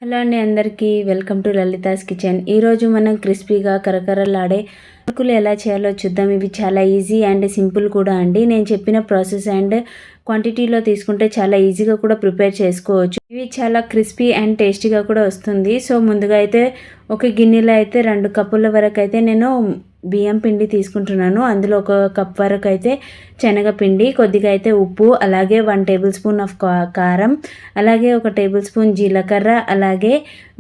Hello అండి, అందరికీ welcome to Lalitha's kitchen. ఈరోజు మనం క్రిస్పీగా కరకరలాడే మురుకులు ఎలా చేయాలో చూద్దాం. ఇవి చాలా ఈజీ అండ్ సింపుల్ కూడా అండి. నేను చెప్పిన ప్రాసెస్ అండ్ క్వాంటిటీలో తీసుకుంటే చాలా ఈజీగా కూడా ప్రిపేర్ చేసుకోవచ్చు. ఇవి చాలా క్రిస్పీ అండ్ టేస్టీగా కూడా వస్తుంది. సో ముందుగా అయితే ఒక గిన్నెలో అయితే 2 కప్పుల వరకు అయితే నేను బియ్యం పిండి తీసుకుంటున్నాను. అందులో 1 కప్ వరకు అయితే శనగపిండి, కొద్దిగా అయితే ఉప్పు, అలాగే 1 టేబుల్ స్పూన్ ఆఫ్ కారం, అలాగే 1 టేబుల్ స్పూన్ జీలకర్ర, అలాగే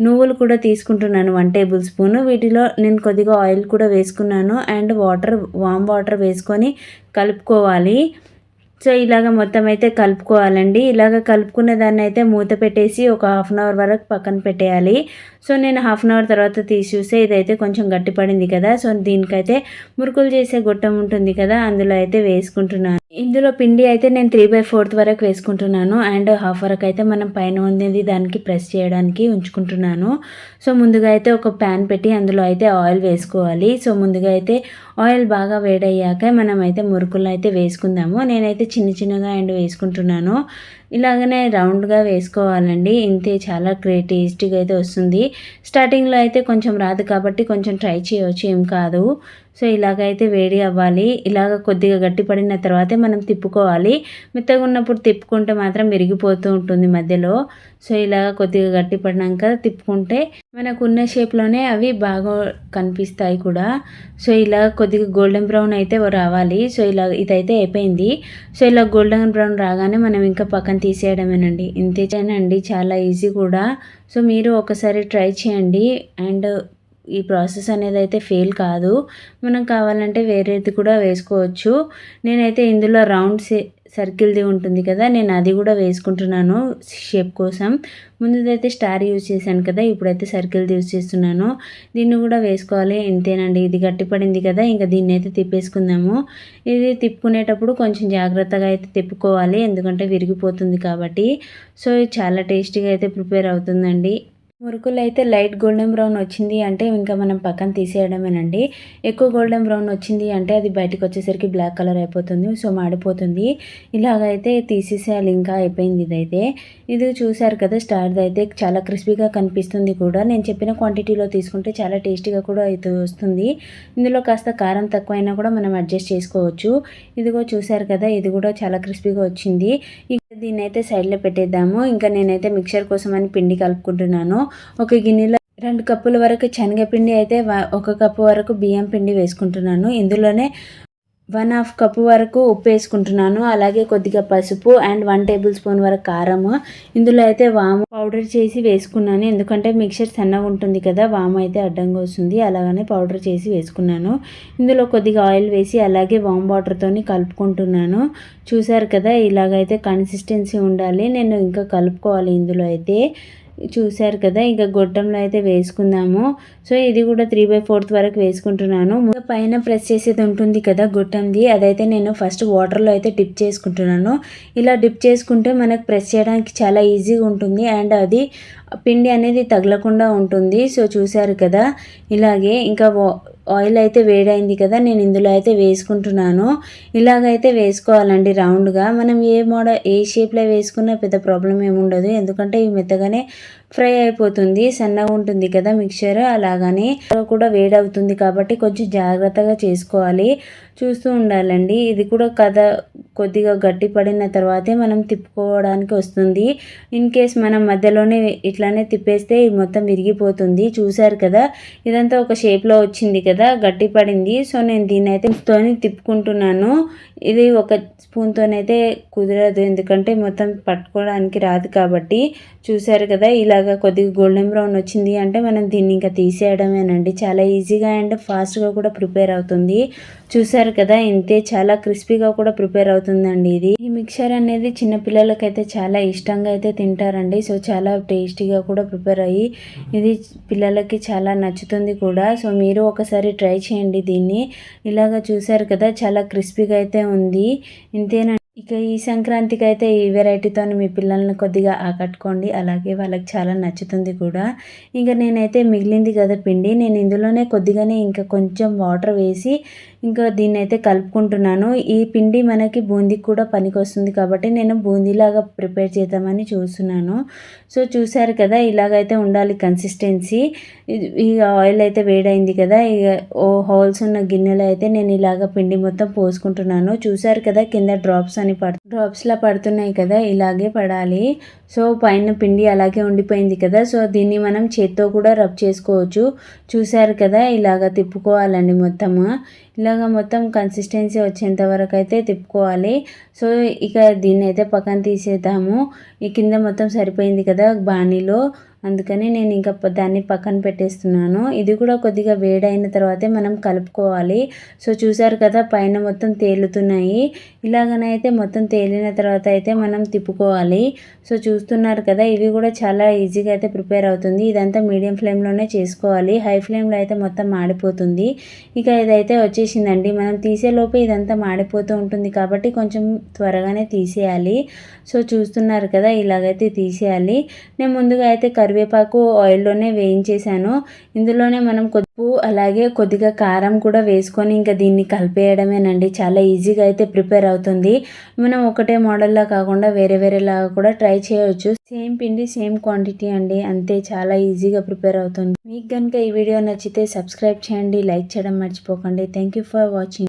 నువ్వులు కూడా తీసుకుంటున్నాను 1 టేబుల్ స్పూన్. వీటిలో నేను కొద్దిగా ఆయిల్ కూడా వేసుకున్నాను అండ్ వామ్ వాటర్ వేసుకొని కలుపుకోవాలి. సో ఇలాగ మొత్తం అయితే కలుపుకోవాలండి. ఇలాగ కలుపుకున్న దాన్ని అయితే మూత పెట్టేసి ఒక హాఫ్ అన్ అవర్ వరకు పక్కన పెట్టేయాలి. సో నేను హాఫ్ అన్ అవర్ తర్వాత తీసి చూస్తే ఇదైతే కొంచెం గట్టిపడింది కదా. సో దీనికైతే మురుకులు చేసే గొట్టం ఉంటుంది కదా, అందులో అయితే వేసుకుంటున్నాను. ఇందులో పిండి అయితే నేను 3/4 వరకు వేసుకుంటున్నాను అండ్ హాఫ్ వరకు అయితే మనం పైన ఉన్నది దానికి ప్రెస్ చేయడానికి ఉంచుకుంటున్నాను. సో ముందుగా అయితే ఒక ప్యాన్ పెట్టి అందులో అయితే ఆయిల్ వేసుకోవాలి. సో ముందుగా అయితే ఆయిల్ బాగా వేడయ్యాక మనం అయితే మురుకులు అయితే వేసుకుందాము. నేనైతే చిన్నగా అండ్ వేసుకుంటున్నాను. ఇలాగనే రౌండ్గా వేసుకోవాలండి. ఇంతే, చాలా టేస్టీగా అయితే వస్తుంది. స్టార్టింగ్లో అయితే కొంచెం రాదు కాబట్టి కొంచెం ట్రై చేయవచ్చు, ఏం కాదు. సో ఇలాగైతే వేడి అవ్వాలి. ఇలాగ కొద్దిగా గట్టి పడిన తర్వాతే మనం తిప్పుకోవాలి. మెత్తగా ఉన్నప్పుడు తిప్పుకుంటే మాత్రం విరిగిపోతూ ఉంటుంది మధ్యలో. సో ఇలాగ కొద్దిగా గట్టి పడినాక తిప్పుకుంటే మనకున్న షేప్లోనే అవి బాగా కనిపిస్తాయి కూడా. సో ఇలా కొద్దిగా గోల్డెన్ బ్రౌన్ అయితే రావాలి. సో ఇలా ఇదైతే అయిపోయింది. సో ఇలా గోల్డెన్ బ్రౌన్ రాగానే మనం ఇంకా పక్కన తీసేయడమేనండి. ఇంతేనండి, చాలా ఈజీ కూడా. సో మీరు ఒకసారి ట్రై చేయండి అండ్ ఈ ప్రాసెస్ అనేది అయితే ఫెయిల్ కాదు. మనం కావాలంటే వేరేది కూడా వేసుకోవచ్చు. నేనైతే ఇందులో రౌండ్ సర్కిల్ది ఉంటుంది కదా, నేను అది కూడా వేసుకుంటున్నాను షేప్ కోసం. ముందుదైతే స్టార్ యూజ్ చేశాను కదా, ఇప్పుడైతే సర్కిల్ది యూజ్ చేస్తున్నాను. దీన్ని కూడా వేసుకోవాలి. ఇంతేనండి, ఇది గట్టిపడింది కదా, ఇంకా దీన్ని అయితే తిప్పేసుకుందాము. ఇది తిప్పుకునేటప్పుడు కొంచెం జాగ్రత్తగా అయితే తిప్పుకోవాలి, ఎందుకంటే విరిగిపోతుంది కాబట్టి. సో చాలా టేస్టీగా అయితే ప్రిపేర్ అవుతుందండి. మురుకులు అయితే లైట్ గోల్డెన్ బ్రౌన్ వచ్చింది అంటే ఇంకా మనం పక్కన తీసేయడమేనండి. ఎక్కువ గోల్డెన్ బ్రౌన్ వచ్చింది అంటే అది బయటకు వచ్చేసరికి బ్లాక్ కలర్ అయిపోతుంది, సో మాడిపోతుంది. ఇలాగైతే తీసేసేయాలి. ఇంకా అయిపోయింది ఇదైతే. ఇది చూసారు కదా, స్టార్ది అయితే చాలా క్రిస్పీగా కనిపిస్తుంది కూడా. నేను చెప్పిన క్వాంటిటీలో తీసుకుంటే చాలా టేస్టీగా కూడా అయితే వస్తుంది. ఇందులో కాస్త కారం తక్కువైనా కూడా మనం అడ్జస్ట్ చేసుకోవచ్చు. ఇదిగో చూసారు కదా, ఇది కూడా చాలా క్రిస్పీగా వచ్చింది. దీన్ని అయితే సైడ్లో పెట్టేద్దాము. ఇంకా నేనైతే మిక్చర్ కోసం అని పిండి కలుపుకుంటున్నాను. ఒక గిన్నెలో 2 కప్పుల వరకు శనగపిండి అయితే 1 కప్పు వరకు బియ్యం పిండి వేసుకుంటున్నాను. ఇందులోనే 1/2 కప్పు వరకు ఉప్పు వేసుకుంటున్నాను. అలాగే కొద్దిగా పసుపు అండ్ 1 టేబుల్ స్పూన్ వరకు కారము. ఇందులో అయితే వాము పౌడర్ చేసి వేసుకున్నాను, ఎందుకంటే మిక్చర్ సన్నగా ఉంటుంది కదా, వాము అయితే అడ్డంగా వస్తుంది. అలాగనే పౌడర్ చేసి వేసుకున్నాను. ఇందులో కొద్దిగా ఆయిల్ వేసి అలాగే వామ్ వాటర్తోని కలుపుకుంటున్నాను. చూసారు కదా, ఇలాగైతే కన్సిస్టెన్సీ ఉండాలి. నేను ఇంకా కలుపుకోవాలి ఇందులో అయితే. చూసారు కదా, ఇంకా గొట్టంలో అయితే వేసుకుందాము. సో ఇది కూడా 3/4 వరకు వేసుకుంటున్నాను. పైన ప్రెస్ చేసేది ఉంటుంది కదా గొట్టంది, అదైతే నేను ఫస్ట్ వాటర్లో అయితే డిప్ చేసుకుంటున్నాను. ఇలా డిప్ చేసుకుంటే మనకు ప్రెస్ చేయడానికి చాలా ఈజీగా ఉంటుంది అండ్ అది పిండి అనేది తగలకుండా ఉంటుంది. సో చూసారు కదా, ఇలాగే ఇంకా ఆయిల్ అయితే వేడైంది కదా, నేను ఇందులో అయితే వేసుకుంటున్నాను. ఇలాగైతే వేసుకోవాలండి రౌండ్గా. మనం ఏ షేప్లో వేసుకున్నా పెద్ద ప్రాబ్లం ఏముండదు, ఎందుకంటే ఇవి మెత్తగానే ఫ్రై అయిపోతుంది. సన్నగా ఉంటుంది కదా మిక్చర్, అలాగని కూడా వేడవుతుంది కాబట్టి కొంచెం జాగ్రత్తగా చేసుకోవాలి, చూస్తూ ఉండాలండి. ఇది కూడా కొద్దిగా గట్టి పడిన తర్వాతే మనం తిప్పుకోవడానికి వస్తుంది. ఇన్ కేస్ మనం మధ్యలోనే ఇట్లానే తిప్పేస్తే మొత్తం విరిగిపోతుంది. చూసారు కదా, ఇదంతా ఒక షేప్లో వచ్చింది కదా, గట్టి పడింది. సో నేను దీన్ని అయితే తిప్పుకుంటున్నాను. ఇది ఒక స్పూన్తోనైతే కుదరదు, ఎందుకంటే మొత్తం పట్టుకోవడానికి రాదు కాబట్టి. చూసారు కదా, ఇలాగ కొద్దిగా గోల్డెన్ బ్రౌన్ వచ్చింది అంటే మనం దీన్ని ఇంకా తీసేయడమేనండి. చాలా ఈజీగా అండ్ ఫాస్ట్గా కూడా ప్రిపేర్ అవుతుంది. చూసారు కదా, ఇంతే, చాలా క్రిస్పీగా కూడా ప్రిపేర్ అవుతుందండి ఇది. ఈ మిక్చర్ అనేది చిన్నపిల్లలకైతే చాలా ఇష్టంగా అయితే తింటారండి. సో చాలా టేస్టీగా కూడా ప్రిపేర్ అయ్యి ఇది పిల్లలకి చాలా నచ్చుతుంది కూడా. సో మీరు ఒకసారి ట్రై చేయండి దీన్ని. ఇలాగ చూసారు కదా, చాలా క్రిస్పీగా అయితే ఉంది. ఇంతేనా. ఇక ఈ సంక్రాంతికి అయితే ఈ వెరైటీతో మీ పిల్లల్ని కొద్దిగా ఆకట్టుకోండి, అలాగే వాళ్ళకి చాలా నచ్చుతుంది కూడా. ఇంకా నేనైతే మిగిలింది కదా పిండి, నేను ఇందులోనే కొద్దిగానే ఇంకా కొంచెం వాటర్ వేసి ఇంకా దీన్నైతే కలుపుకుంటున్నాను. ఈ పిండి మనకి బూందీకి కూడా పనికొస్తుంది కాబట్టి నేను బూందీలాగా ప్రిపేర్ చేద్దామని చూస్తున్నాను. సో చూసారు కదా, ఇలాగైతే ఉండాలి కన్సిస్టెన్సీ. ఈ ఆయిల్ అయితే వేడైంది కదా, ఇక హోల్స్ ఉన్న గిన్నెలో అయితే నేను ఇలాగ పిండి మొత్తం పోసుకుంటున్నాను. చూసారు కదా, కింద డ్రాప్స్లా పడుతున్నాయి కదా, ఇలాగే పడాలి. సో పైన పిండి అలాగే ఉండిపోయింది కదా, సో దీన్ని మనం చేత్తో కూడా రబ్ చేసుకోవచ్చు. చూసారు కదా, ఇలాగ తిప్పుకోవాలండి మొత్తము. ఇలాగ మొత్తం కన్సిస్టెన్సీ వచ్చేంత వరకు అయితే తిప్పుకోవాలి. సో ఇక దీన్ని అయితే పక్కన తీసేద్దాము. ఈ కింద మొత్తం సరిపోయింది కదా బాణీలో, అందుకని నేను ఇంకా దాన్ని పక్కన పెట్టేస్తున్నాను. ఇది కూడా కొద్దిగా వేడైన తర్వాతే మనం కలుపుకోవాలి. సో చూసారు కదా, పైన మొత్తం తేలుతున్నాయి. ఇలాగనైతే మొత్తం తేలిన తర్వాత అయితే మనం తిప్పుకోవాలి. సో చూస్తున్నారు కదా, ఇవి కూడా చాలా ఈజీగా అయితే ప్రిపేర్ అవుతుంది. ఇదంతా మీడియం ఫ్లేమ్లోనే చేసుకోవాలి. హై ఫ్లేమ్లో అయితే మొత్తం మాడిపోతుంది. ఇక ఇదైతే వచ్చేసిందండి. మనం తీసేలోపే ఇదంతా మాడిపోతూ ఉంటుంది కాబట్టి కొంచెం త్వరగానే తీసేయాలి. సో చూస్తున్నారు కదా, ఇలాగైతే తీసేయాలి. నేను ముందుగా అయితే కరివేపాకు ఆయిల్లోనే వేయించేసాను. ఇందులోనే మనం అలాగే కొద్దిగా కారం కూడా వేసుకొని ఇంకా దీన్ని కలిపేయడమేనండి. చాలా ఈజీగా అయితే ప్రిపేర్ అవుతుంది. మనం ఒకటే మోడల్లా కాకుండా వేరే వేరేలాగా కూడా ట్రై చేయవచ్చు. సేమ్ పిండి సేమ్ క్వాంటిటీ అండి, అంతే. చాలా ఈజీగా ప్రిపేర్ అవుతుంది. మీకు కనుక ఈ వీడియో నచ్చితే సబ్స్క్రైబ్ చేయండి, లైక్ చేయడం మర్చిపోకండి. Thank you for watching.